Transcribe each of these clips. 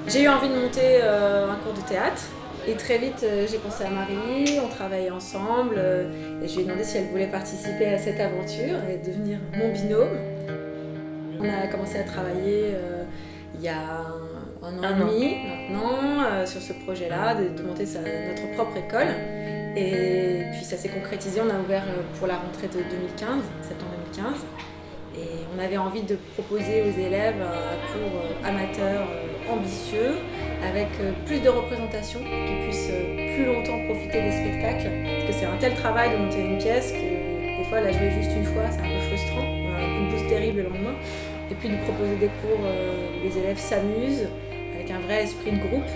J'ai eu envie de monter un cours de théâtre et très vite j'ai pensé à Marie, on travaillait ensemble et je lui ai demandé si elle voulait participer à cette aventure et devenir mon binôme. On a commencé à travailler il y a un an et demi maintenant sur ce projet-là, de monter notre propre école. Et puis ça s'est concrétisé, on a ouvert pour la rentrée de 2015, septembre 2015. Et on avait envie de proposer aux élèves un cours amateur ambitieux, avec plus de représentation, qu'ils puissent plus longtemps profiter des spectacles. Parce que c'est un tel travail de monter une pièce que des fois la jouer juste une fois, c'est un peu frustrant. On a un coup de blues terrible le lendemain. Et puis de proposer des cours où les élèves s'amusent, avec un vrai esprit de groupe,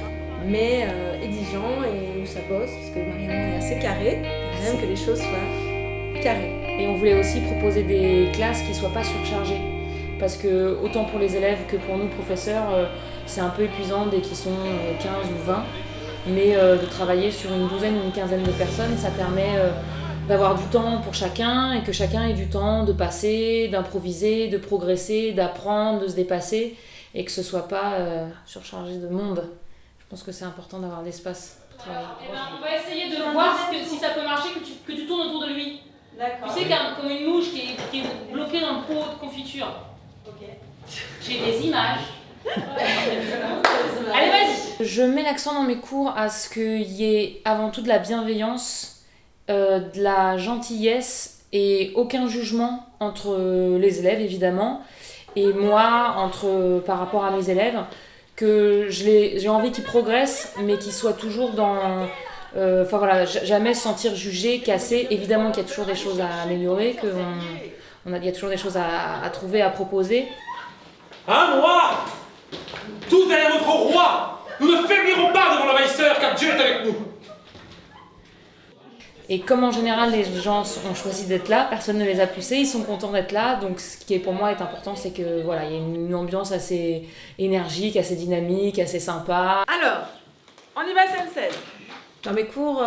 mais exigeant et où ça bosse, parce que Marion est assez carrée, même que les choses soient carrées. Et on voulait aussi proposer des classes qui ne soient pas surchargées. Parce que autant pour les élèves que pour nous professeurs, c'est un peu épuisant dès qu'ils sont 15 ou 20. Mais de travailler sur une douzaine ou une quinzaine de personnes, ça permet d'avoir du temps pour chacun et que chacun ait du temps de passer, d'improviser, de progresser, d'apprendre, de se dépasser et que ce ne soit pas surchargé de monde. Je pense que c'est important d'avoir de l'espace pour travailler. On va essayer de voir si ça peut marcher, que tu tournes autour de lui. D'accord. Tu sais, comme une mouche qui est bloquée dans le pot de confiture. Ok. J'ai des images. Allez, vas-y. Je mets l'accent dans mes cours à ce qu'il y ait avant tout de la bienveillance, de la gentillesse et aucun jugement entre les élèves évidemment et moi par rapport à mes élèves, que j'ai envie qu'ils progressent mais qu'ils soient toujours dans... jamais se sentir jugé, cassé. Évidemment qu'il y a toujours des choses à améliorer, il y a toujours des choses à trouver, à proposer. Un roi! Tous derrière notre roi! Nous ne faiblirons pas devant l'envahisseur, car Dieu est avec nous! Et comme en général les gens ont choisi d'être là, personne ne les a poussés, ils sont contents d'être là. Donc ce qui pour moi est important, c'est que voilà, il y a une ambiance assez énergique, assez dynamique, assez sympa. Alors, on y va scène 16. Dans mes cours,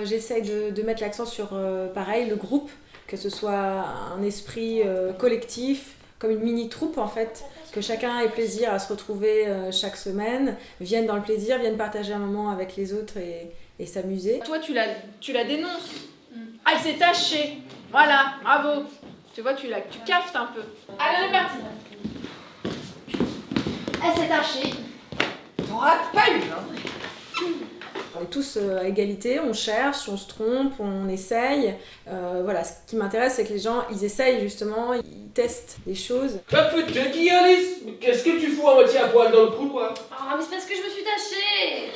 j'essaye de mettre l'accent sur, pareil, le groupe, que ce soit un esprit collectif, comme une mini-troupe en fait, que chacun ait plaisir à se retrouver chaque semaine, vienne dans le plaisir, vienne partager un moment avec les autres et s'amuser. Toi, tu la dénonces. Ah, elle s'est tachée. Voilà, bravo. Tu vois, tu caftes un peu. Allez, on est parti. Elle s'est tachée. T'en rates pas une, hein. On est tous à égalité, on cherche, on se trompe, on essaye. Voilà, ce qui m'intéresse, c'est que les gens, ils essayent justement, ils testent des choses. La petite qui Alice! Mais qu'est-ce que tu fous à moitié à poil dans le couloir? Ah, mais c'est parce que je me suis tachée.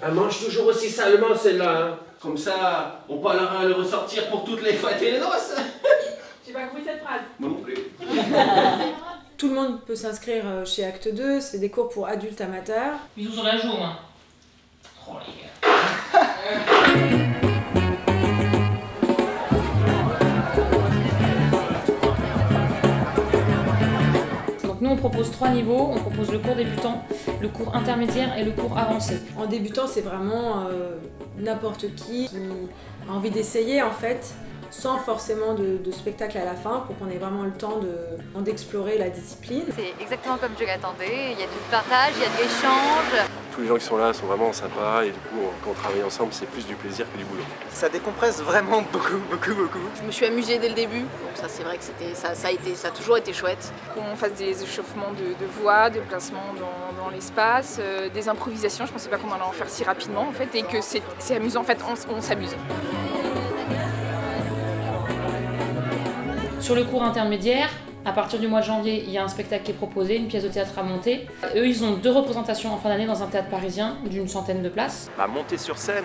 Elle mange toujours aussi salement celle-là, hein. Comme ça, on parlera à le ressortir pour toutes les fêtes et les noces. J'ai pas compris cette phrase. Moi non plus. Tout le monde peut s'inscrire chez Acte 2, c'est des cours pour adultes amateurs. Bisous sur la joue, hein. Oh les gars. Donc nous on propose 3 niveaux, on propose le cours débutant, le cours intermédiaire et le cours avancé. En débutant, c'est vraiment n'importe qui a envie d'essayer en fait, sans forcément de spectacle à la fin, pour qu'on ait vraiment le temps d'explorer la discipline. C'est exactement comme je l'attendais, il y a du partage, il y a de l'échange. Tous les gens qui sont là sont vraiment sympas et du coup, quand on travaille ensemble, c'est plus du plaisir que du boulot. Ça décompresse vraiment beaucoup. Je me suis amusée dès le début, donc ça c'est vrai que ça a toujours été chouette. Qu'on fasse des échauffements de voix, de placement dans l'espace, des improvisations, je pensais pas qu'on allait en faire si rapidement en fait, et que c'est amusant, en fait on s'amuse. Sur le cours intermédiaire, à partir du mois de janvier, il y a un spectacle qui est proposé, une pièce de théâtre à monter. Eux, ils ont 2 représentations en fin d'année dans un théâtre parisien d'une centaine de places. Monter sur scène,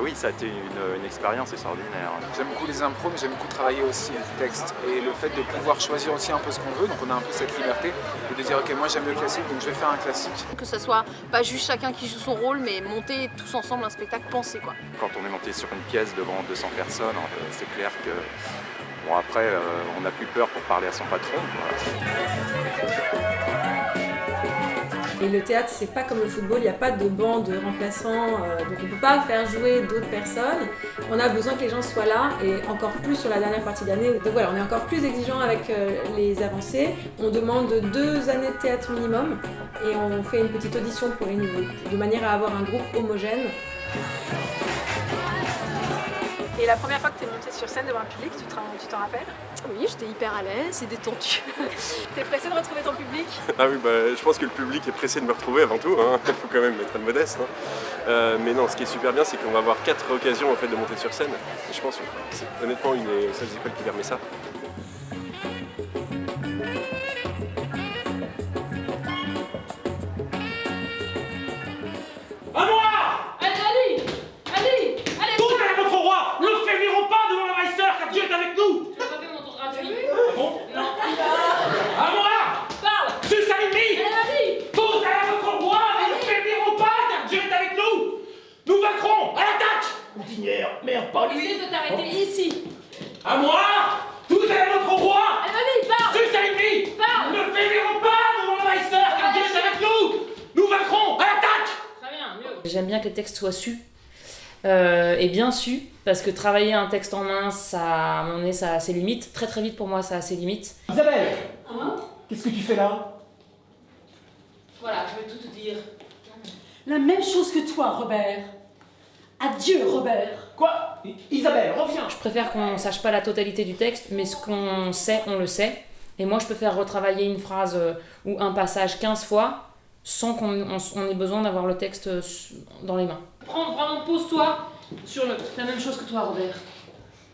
oui, ça a été une expérience extraordinaire. J'aime beaucoup les impros, mais j'aime beaucoup travailler aussi le texte. Et le fait de pouvoir choisir aussi un peu ce qu'on veut, donc on a un peu cette liberté de dire ok, moi j'aime le classique, donc je vais faire un classique. Que ce soit pas juste chacun qui joue son rôle, mais monter tous ensemble un spectacle pensé quoi. Quand on est monté sur une pièce devant 200 personnes, c'est clair que bon, après, on n'a plus peur pour parler à son patron. Et le théâtre, c'est pas comme le football, il n'y a pas de banc de remplaçants, donc on ne peut pas faire jouer d'autres personnes. On a besoin que les gens soient là, et encore plus sur la dernière partie d'année. Donc voilà, on est encore plus exigeant avec les avancées. On demande 2 années de théâtre minimum et on fait une petite audition pour les nouveaux, de manière à avoir un groupe homogène. Et la première fois que tu es montée sur scène devant un public, tu t'en rappelles? Oui, j'étais hyper à l'aise et détendue. T'es pressée de retrouver ton public? Ah oui, je pense que le public est pressé de me retrouver avant tout, hein. Il faut quand même être modeste. Hein. Mais non, ce qui est super bien, c'est qu'on va avoir 4 occasions en fait, de monter sur scène. Et je pense que c'est honnêtement une des seules écoles qui permet ça. À moi! Allez! Tous derrière votre roi! Ne faiblirons pas devant l'envahisseur, car Dieu est avec nous! Tu as pas fait mon tour gratuit? Ah bon? Non. À moi! Parle! Sus à l'ennemi! Allez, vas-y! Tous derrière votre roi! Ne nous faiblirons pas, car Dieu est avec nous! Nous vaincrons! À l'attaque! Routinière, merde, pas lui! Essaye de t'arrêter ici! À moi! Tous derrière votre roi! Allez, vas-y, parle! Sus à l'ennemi! Parle! Ne faiblirons pas devant l'envahisseur, car Dieu est avec nous! Nous vaincrons! À l'attaque! Très bien, mieux. J'aime bien que les textes soient sus. Et bien su, parce que travailler un texte en main, ça, à mon nez, ça a ses limites. Très très vite pour moi, ça a ses limites. Isabelle! Hein? Qu'est-ce que tu fais là? Voilà, je vais tout te dire. La même chose que toi, Robert. Adieu, Robert. Quoi? Isabelle, reviens! Je préfère qu'on sache pas la totalité du texte, mais ce qu'on sait, on le sait. Et moi, je peux faire retravailler une phrase ou un passage 15 fois sans qu'on ait besoin d'avoir le texte dans les mains. Pose-toi sur la même chose que toi, Robert.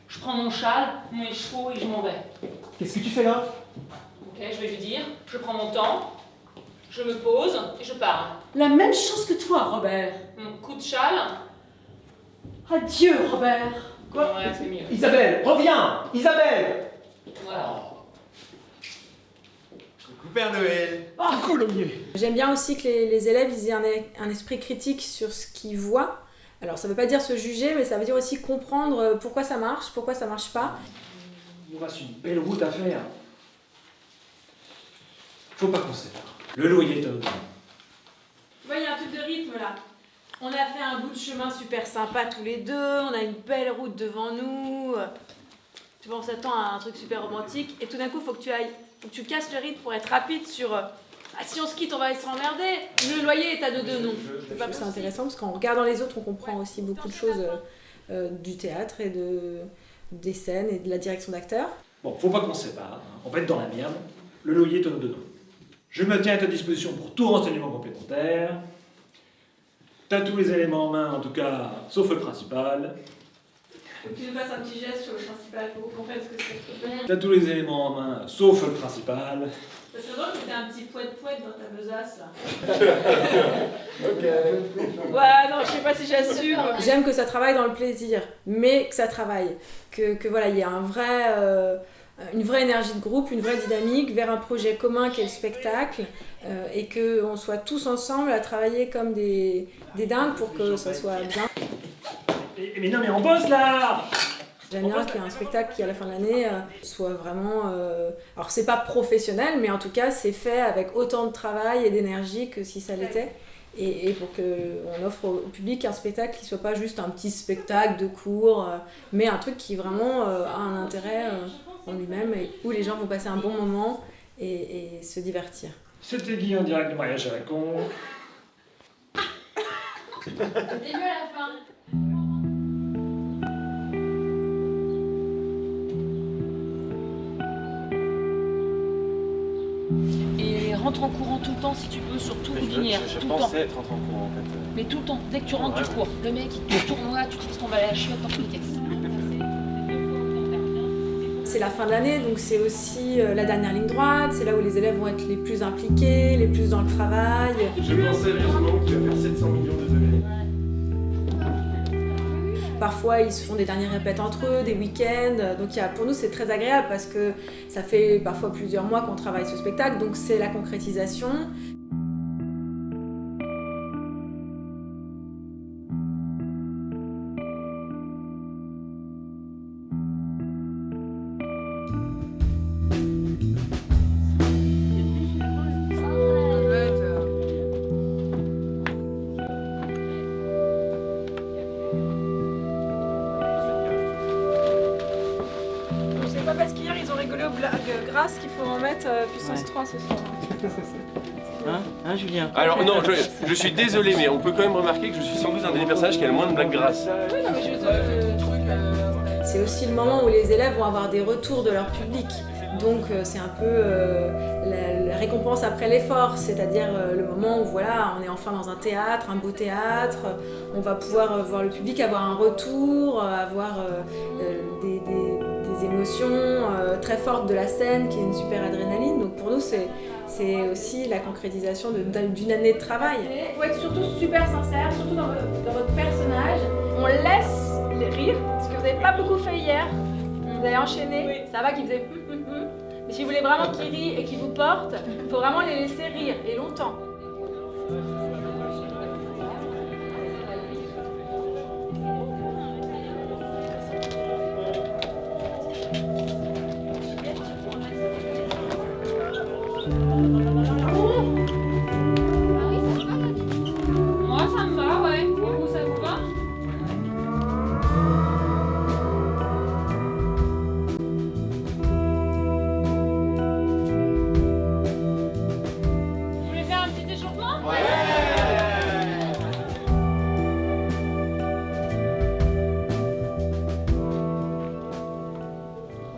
Je prends mon châle, mes chevaux et je m'en vais. Qu'est-ce que tu fais là? Ok, je vais lui dire, je prends mon temps, je me pose et je parle. La même chose que toi, Robert. Mon coup de châle. Adieu, Robert. Quoi? Ouais, c'est mieux. Isabelle, reviens! Isabelle! Voilà. Coucou Père Noël. Oh, Colombier! J'aime bien aussi que les élèves ils aient un esprit critique sur ce qu'ils voient. Alors ça veut pas dire se juger, mais ça veut dire aussi comprendre pourquoi ça marche pas. Il nous reste une belle route à faire. Faut pas qu'on se sépare. Le loyer est à notre nom. Tu vois, il y a un truc de rythme là. On a fait un bout de chemin super sympa tous les deux, on a une belle route devant nous. Tu vois, on s'attend à un truc super romantique et tout d'un coup, faut que tu casses le rythme pour être rapide sur si on se quitte, on va se emmerder. Le loyer est à nos deux noms. C'est intéressant parce qu'en regardant les autres, on comprend aussi beaucoup de choses du théâtre et des scènes et de la direction d'acteurs. Bon, faut pas qu'on se sépare. On va être dans la merde. Le loyer est à nos deux noms. Je me tiens à ta disposition pour tout renseignement complémentaire. T'as tous les éléments en main, en tout cas, sauf le principal. Faut que tu nous fasses un petit geste sur le principal pour qu'on comprenne ce que c'est. T'as tous les éléments en main, sauf le principal. Ça serait drôle que t'aies un petit poète-poète dans ta besace là. Ok. Ouais, non, je sais pas si j'assume. J'aime que ça travaille dans le plaisir, mais que ça travaille. Que voilà, il y a une vraie énergie de groupe, une vraie dynamique vers un projet commun qui est le spectacle et qu'on soit tous ensemble à travailler comme des dingues pour que ça soit bien. Mais non, mais on bosse là! J'aime bien qu'il y ait un spectacle qui, à la fin de l'année, soit vraiment... Alors, c'est pas professionnel, mais en tout cas, c'est fait avec autant de travail et d'énergie que si ça l'était. Et pour qu'on offre au public un spectacle qui soit pas juste un petit spectacle de cours, mais un truc qui vraiment a un intérêt en lui-même et où les gens vont passer un bon moment et se divertir. C'était Guy en direct du mariage à la con. Début à la fin. Et rentre en courant tout le temps si tu peux, surtout les lumières. Je tout le temps. pensais être rentré en cours en fait. Mais tout le temps, dès que tu rentres, tu cours. Le mec, il te tourne là, tu te tombes à la chiotte dans tous les textes. C'est la fin de l'année, donc c'est aussi la dernière ligne droite, c'est là où les élèves vont être les plus impliqués, les plus dans le travail. Je pensais réellement qu'il va faire 700 millions de degrés. Parfois, ils se font des dernières répètes entre eux, des week-ends. Donc pour nous, c'est très agréable parce que ça fait parfois plusieurs mois qu'on travaille ce spectacle, donc c'est la concrétisation. C'est pas parce qu'hier ils ont rigolé aux blagues grasses qu'il faut en mettre puissance 3 ce soir. Hein, Julien? Alors non, je suis désolé, mais on peut quand même remarquer que je suis sans doute un des personnages qui a le moins de blagues grasses. C'est aussi le moment où les élèves vont avoir des retours de leur public. Donc c'est un peu la récompense après l'effort, c'est-à-dire le moment où voilà, on est enfin dans un théâtre, un beau théâtre, on va pouvoir voir le public avoir un retour, avoir des émotions très fortes de la scène, qui est une super adrénaline. Donc pour nous c'est aussi la concrétisation d'une année de travail. Il faut être surtout super sincère, surtout dans votre personnage. On laisse les rires, parce que vous n'avez pas beaucoup fait hier. Vous avez enchaîné, ça va qu'ils faisaient mais si vous voulez vraiment qu'ils rient et qu'ils vous portent, il faut vraiment les laisser rire, et longtemps. Moi ça me va, ouais. Vous, ça vous va? Vous voulez faire un petit échauffement?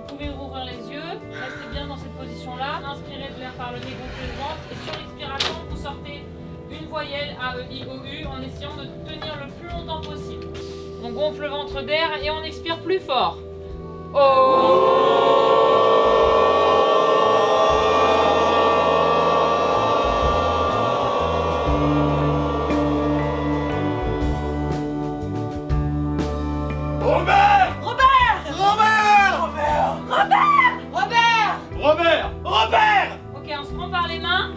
Vous pouvez rouvrir les yeux, restez bien dans cette position-là, inspirez de l'air par le nez, gonflez le ventre, et sur l'expiration, vous sortez une voyelle A, E, I, O, U en essayant de tenir le plus longtemps possible. On gonfle le ventre d'air et on expire plus fort. Robert! Ok, on se prend par les mains.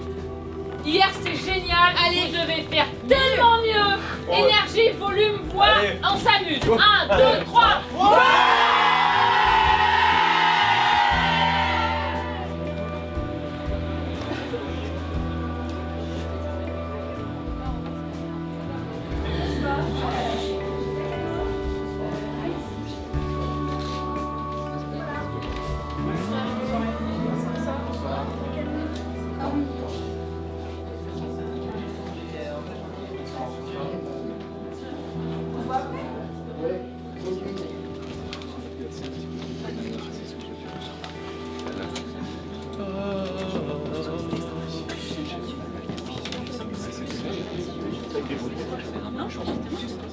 Hier c'était génial, allez, vous devez faire tellement mieux. Énergie, volume, voix, on s'amuse. 1, 2, 3.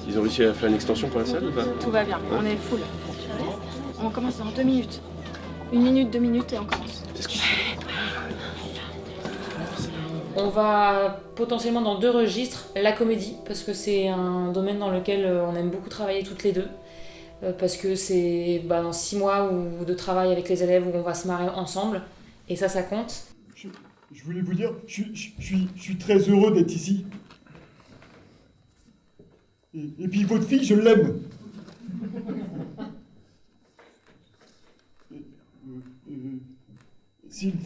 Ils ont réussi à faire une extension pour la salle ou pas? Tout va bien, on est full. On commence dans 2 minutes. 1 minute, 2 minutes et on commence. On va potentiellement dans 2 registres, la comédie, parce que c'est un domaine dans lequel on aime beaucoup travailler toutes les deux, parce que c'est dans 6 mois de travail avec les élèves où on va se marrer ensemble, et ça compte. Je voulais vous dire, je suis très heureux d'être ici. Et puis votre fille, je l'aime. C'est une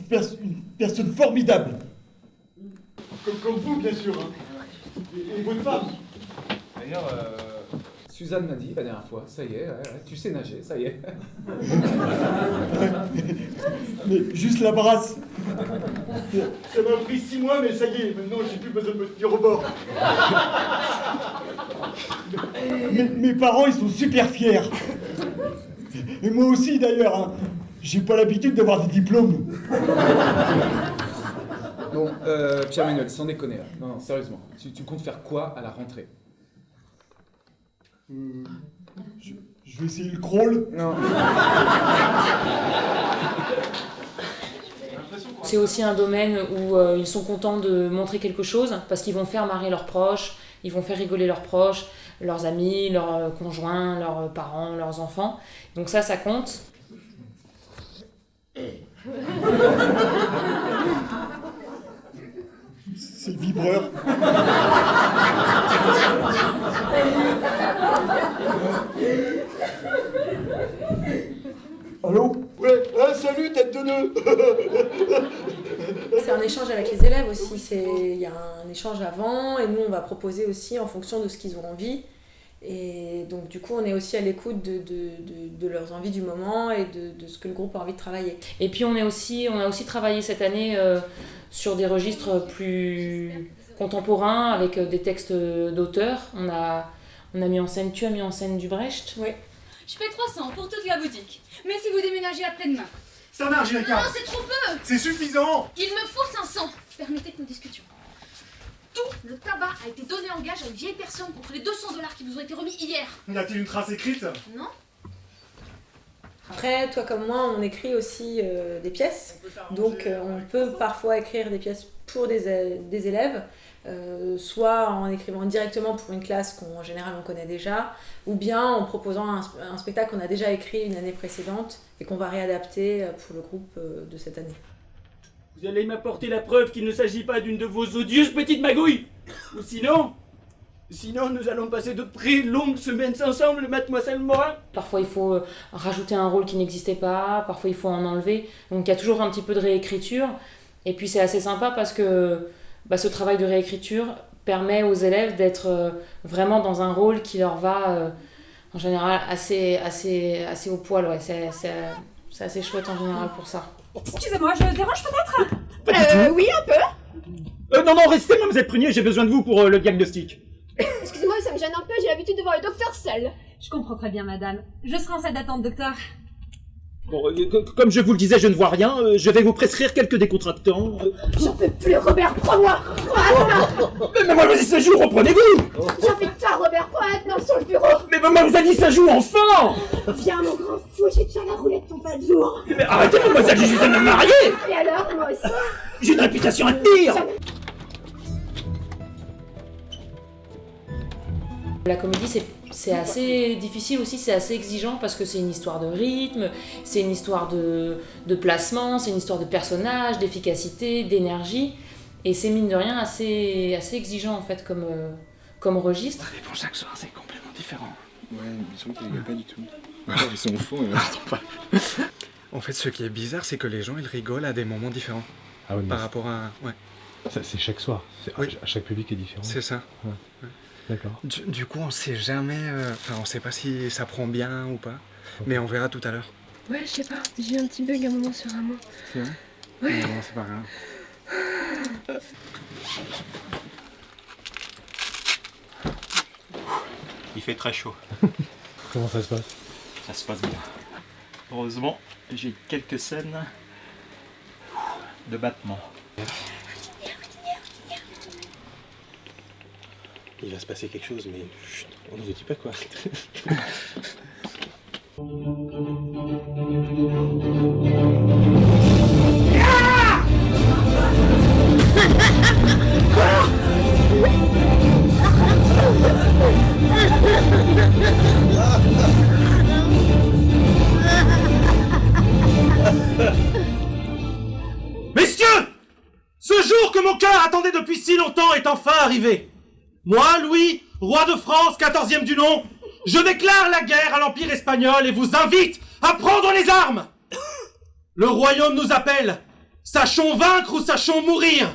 personne formidable. Comme vous, bien sûr. Hein. Et votre femme. D'ailleurs, Suzanne m'a dit la dernière fois, ça y est, tu sais nager, ça y est. Mais juste la brasse. Ça m'a pris 6 mois, mais ça y est, maintenant j'ai plus besoin de me tenir au bord. Mes parents, ils sont super fiers. Et moi aussi, d'ailleurs. Hein. J'ai pas l'habitude d'avoir des diplômes. Bon, Pierre-Manuel, sans déconner là. Non, sérieusement. Tu comptes faire quoi à la rentrée? Je vais essayer le crawl. Non. C'est aussi un domaine où ils sont contents de montrer quelque chose, parce qu'ils vont faire marrer leurs proches, ils vont faire rigoler leurs proches, leurs amis, leurs conjoints, leurs parents, leurs enfants. Donc ça compte. C'est le vibreur. Allô? Ouais, salut, tête de nœud. C'est un échange avec les élèves aussi, il y a un échange avant et nous on va proposer aussi en fonction de ce qu'ils ont envie. Et donc du coup on est aussi à l'écoute de leurs envies du moment et de ce que le groupe a envie de travailler. Et puis on a aussi travaillé cette année sur des registres plus contemporains avec des textes d'auteurs. On a mis en scène, tu as mis en scène du Brecht. Oui. Je fais 300 pour toute la boutique. Mais si vous déménagez après-demain. Ça marche, Jacques. Non, c'est trop peu. C'est suffisant. Il me faut 500. Permettez que nous discutions. Tout le tabac a été donné en gage à une vieille personne contre les $200 qui vous ont été remis hier. Y a-t-il une trace écrite? Non. Après, toi comme moi, on écrit aussi des pièces. Donc on peut parfois écrire des pièces pour des élèves, soit en écrivant directement pour une classe qu'en général on connaît déjà, ou bien en proposant un spectacle qu'on a déjà écrit une année précédente et qu'on va réadapter pour le groupe de cette année. Vous allez m'apporter la preuve qu'il ne s'agit pas d'une de vos odieuses petites magouilles. Ou sinon nous allons passer de très longues semaines ensemble, mademoiselle Morin. Parfois il faut rajouter un rôle qui n'existait pas, parfois il faut en enlever. Donc il y a toujours un petit peu de réécriture. Et puis c'est assez sympa parce que ce travail de réécriture permet aux élèves d'être vraiment dans un rôle qui leur va en général assez au poil. Ouais. C'est assez chouette en général pour ça. Excusez-moi, je dérange peut-être? Pas du tout. Oui, un peu. Non, restez, mademoiselle Prunier, j'ai besoin de vous pour le diagnostic. Excusez-moi, ça me gêne un peu, j'ai l'habitude de voir le docteur seul. Je comprends très bien, madame. Je serai en salle d'attente, docteur. Bon, comme je vous le disais, je ne vois rien. Je vais vous prescrire quelques décontractants. J'en peux plus, Robert, prends-moi. Mais mademoiselle, ça joue, reprenez-vous. J'en fais tard, Robert, prends maintenant sur le bureau. Mais mademoiselle, ça joue, enfin. Viens, mon grand fou, j'ai déjà la roulette ton pas de jour. Mais arrêtez, mademoiselle, j'ai juste un homme marié. Et alors, moi aussi. J'ai une réputation à tenir. La comédie, c'est assez difficile aussi, c'est assez exigeant parce que c'est une histoire de rythme, c'est une histoire de placement, c'est une histoire de personnage, d'efficacité, d'énergie. Et c'est mine de rien assez exigeant en fait comme registre. Bon, chaque soir, c'est complètement différent. Ouais, mais surtout qu'ils rigolent pas du tout. Alors, ils sont au fond, ils n'entendent pas. En fait, ce qui est bizarre, c'est que les gens, ils rigolent à des moments différents. Ah ouais, par rapport à... Ouais. C'est chaque soir. Oui. Chaque public est différent. C'est ça. Ouais. Ouais. D'accord. Du coup, on sait jamais... Enfin, on sait pas si ça prend bien ou pas. Okay. Mais on verra tout à l'heure. Ouais, je sais pas. J'ai eu un petit bug à un moment sur un mot. C'est vrai? Ouais. Non, c'est pas grave. Il fait très chaud. Comment ça se passe? Ça se passe bien. Heureusement, j'ai quelques scènes de battement. Il va se passer quelque chose, mais chut, on ne vous dit pas quoi. Messieurs, ce jour que mon cœur attendait depuis si longtemps est enfin arrivé. Moi, Louis, roi de France, 14e du nom, je déclare la guerre à l'Empire espagnol et vous invite à prendre les armes. Le royaume nous appelle. Sachons vaincre ou sachons mourir.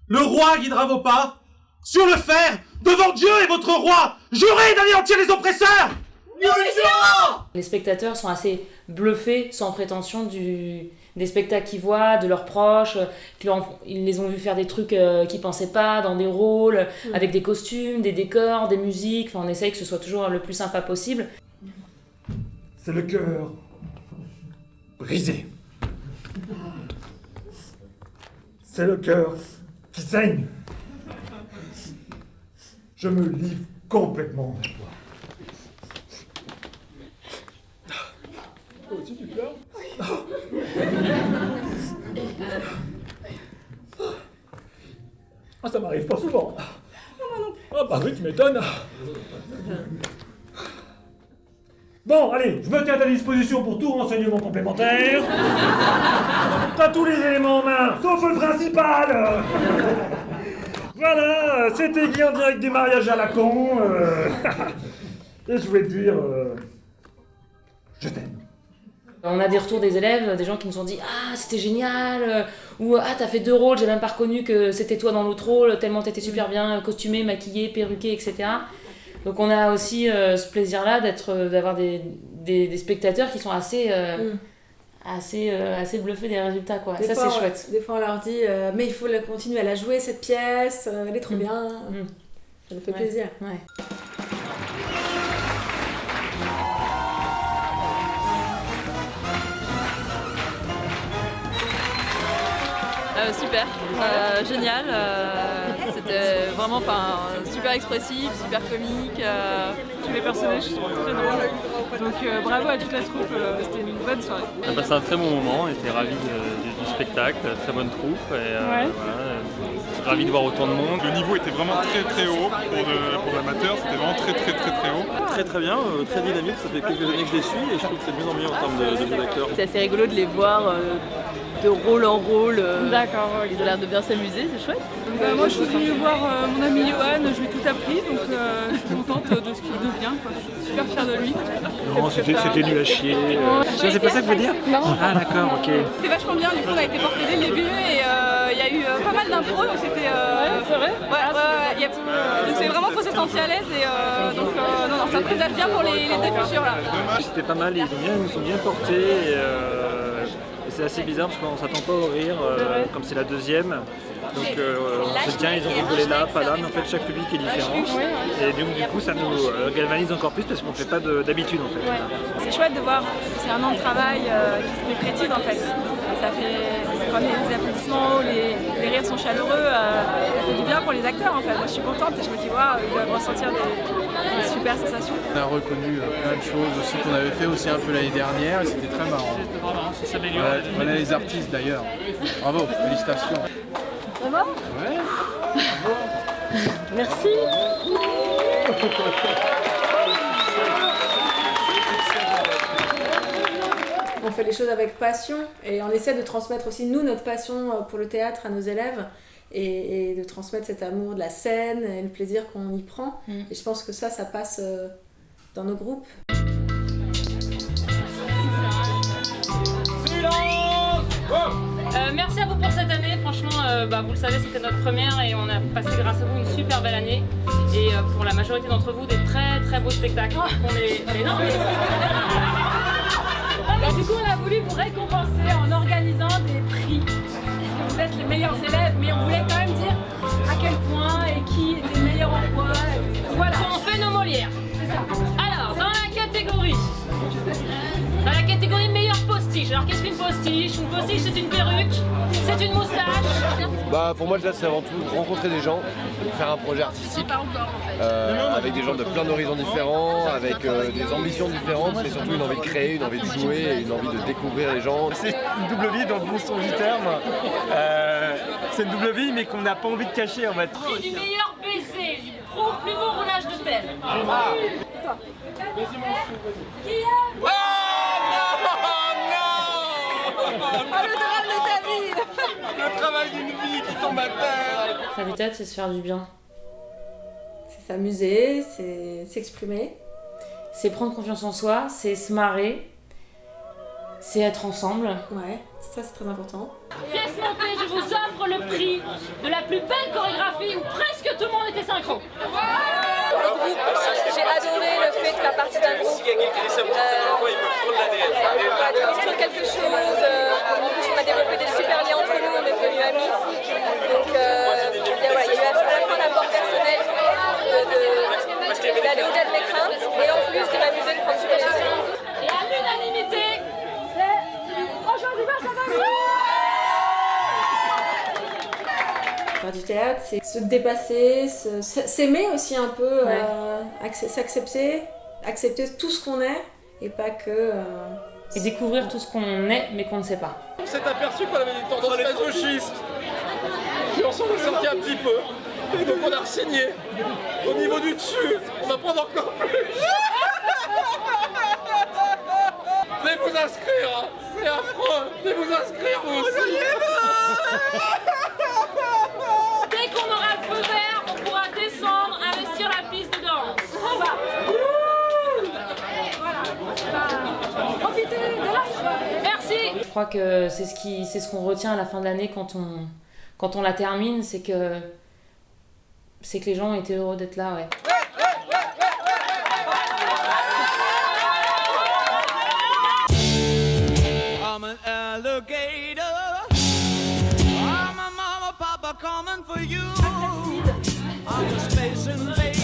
Le roi guidera vos pas. Sur le fer, devant Dieu et votre roi, jurez d'anéantir les oppresseurs. Les spectateurs sont assez bluffés, sans prétention, des spectacles qu'ils voient, de leurs proches. Ils les ont vus faire des trucs qu'ils pensaient pas, dans des rôles, avec des costumes, des décors, des musiques. Enfin, on essaye que ce soit toujours le plus sympa possible. C'est le cœur brisé. C'est le cœur qui saigne. Je me livre complètement à toi. Toi aussi tu pleures? Ah, ça m'arrive pas souvent. Ah bah oui, tu m'étonnes. Bon, allez, je me tiens à ta disposition pour tout renseignement complémentaire. T'as tous les éléments en main, sauf le principal. Voilà, c'était Guy en direct du mariage à la con. Et je voulais te dire... je t'aime. On a des retours des élèves, des gens qui nous ont dit « Ah, c'était génial !» ou « Ah, t'as fait 2 rôles, j'ai même pas reconnu que c'était toi dans l'autre rôle, tellement t'étais super bien costumé, maquillé, perruqué, etc. » Donc on a aussi ce plaisir-là d'avoir des spectateurs qui sont assez bluffés des résultats, quoi. Ça, c'est chouette. Des fois, on leur dit mais il faut continuer à la jouer, cette pièce, elle est trop bien. Ça nous fait plaisir. Ouais. Super, génial, c'était vraiment super expressif, super comique, tous les personnages sont très drôles, donc bravo à toute la troupe, c'était une bonne soirée. On a passé un très bon moment, on était ravis du spectacle, très bonne troupe, et voilà, ravis de voir autant de monde. Le niveau était vraiment très très haut pour l'amateur, c'était vraiment très haut. Très bien, très dynamique, ça fait quelques années que je les suis et je trouve que c'est de mieux en mieux en termes de jeu d'acteurs. C'est assez rigolo de les voir de rôle en rôle. D'accord. Ils ont l'air de bien s'amuser, c'est chouette. Moi je suis venue voir mon ami Johan, je lui ai tout appris, donc je suis contente de ce qu'il devient, quoi. Je suis super fière de lui. Non, c'était nul à chier. C'est pas ça que vous dire? Non. Ah d'accord, ok. C'était vachement bien, du coup on a été portés dès le début et il y a eu pas mal d'impro, donc c'était... c'est vrai? Ouais, donc c'est vraiment qu'on s'est senti à l'aise et donc non, ça présage bien pour les deux futurs là. C'était pas mal, ils nous sont bien portés et c'est assez bizarre parce qu'on s'attend pas au rire, comme c'est la deuxième. Donc on se dit tiens, ils ont rigolé là, pas là, mais en fait chaque public est différent. Et donc du coup ça nous galvanise encore plus parce qu'on fait pas d'habitude en fait. Ouais. C'est chouette de voir, c'est un an de travail qui se concrétise en fait. Ça fait, quand les applaudissements, les rires sont chaleureux, ça fait du bien pour les acteurs en fait. Moi je suis contente et je me dis waouh, ils doivent ressentir des super sensations. On a reconnu plein de choses aussi qu'on avait fait aussi un peu l'année dernière et c'était très marrant. Ça s'améliore. Voilà les artistes d'ailleurs. Bravo, félicitations. Ça va? Ouais. Bravo. Merci. On fait les choses avec passion et on essaie de transmettre aussi nous notre passion pour le théâtre à nos élèves et de transmettre cet amour de la scène et le plaisir qu'on y prend. Et je pense que ça passe dans nos groupes. Merci à vous pour cette année, franchement, vous le savez, c'était notre première et on a passé grâce à vous une super belle année. Et pour la majorité d'entre vous, des très très beaux spectacles. Du coup, on a voulu vous récompenser en organisant des prix. Parce que vous êtes les meilleurs élèves, mais on voulait quand même dire à quel point et qui était le meilleur en quoi. Voilà, on fait nos Molières. C'est ça. Alors, dans la catégorie meilleur postiche. Alors, qu'est-ce qu'une postiche? Une postiche, c'est une perruque, c'est une moustache. Pour moi, là, c'est avant tout rencontrer des gens, faire un projet artistique avec des gens de plein d'horizons différents, avec des ambitions différentes, mais surtout une envie de créer, une envie de jouer, et une envie de découvrir les gens. C'est une double vie dans le bon sens du terme. C'est une double vie, mais qu'on n'a pas envie de cacher en fait. C'est du meilleur baiser, du plus beau roulage de pelle. Le drame de ta vie. Le travail d'une vie qui tombe à terre. Faire du théâtre, c'est se faire du bien. C'est s'amuser, c'est s'exprimer. C'est prendre confiance en soi, c'est se marrer, c'est être ensemble. Ouais, ça c'est très important. Pièce montée, je vous offre le prix de la plus belle chorégraphie où presque tout le monde était synchro. J'ai adoré le fait de faire partie d'un groupe, de construire quelque chose. En plus, on a développé des super liens entre nous, on est devenus amis. Donc, il y a eu à la fois un apport personnel d'aller au-delà de mes craintes et en plus de m'amuser de prendre super plaisir. Et à l'unanimité, aujourd'hui, ça va. Faire du théâtre, c'est se dépasser, s'aimer aussi un peu, s'accepter, accepter tout ce qu'on est et pas que... Et découvrir tout ce qu'on est mais qu'on ne sait pas. On s'est aperçu qu'on avait des tendances masochistes. Et on s'en est sorti un petit peu. Et donc on a re-signé. Au niveau du dessus, on va prendre encore plus. Venez vous inscrire, hein. C'est affreux. Venez vous inscrire vous aussi. dès qu'on aura le feu vert, on pourra descendre, investir la piste de danse. On va. Voilà. Profitez de la soirée. Merci. Je crois que c'est ce qu'on retient à la fin de l'année quand on la termine, c'est que les gens étaient heureux d'être là, ouais. for you on the Space Invasion.